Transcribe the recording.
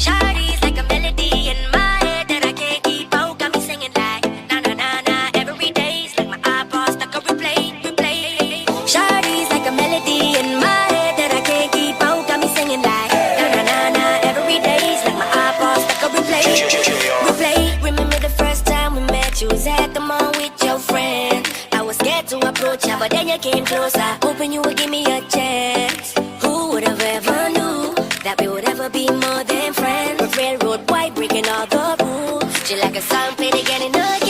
Shawty's like a melody in my head that I can't keep out. Got me singing like na na na na. Every day's like my iPod stuck on replay. Shawty's like a melody in my head that I can't keep out. Got me singing like na na na na. Every day's like my iPod stuck on replay. Remember the first time we met? You was at the mall with your friend. I was scared to approach ya, but then you came closer, hoping you would give me a chance. Who would have ever knew that we would ever be more than friends? Railroad white breaking all the rules. She like a song played again and again.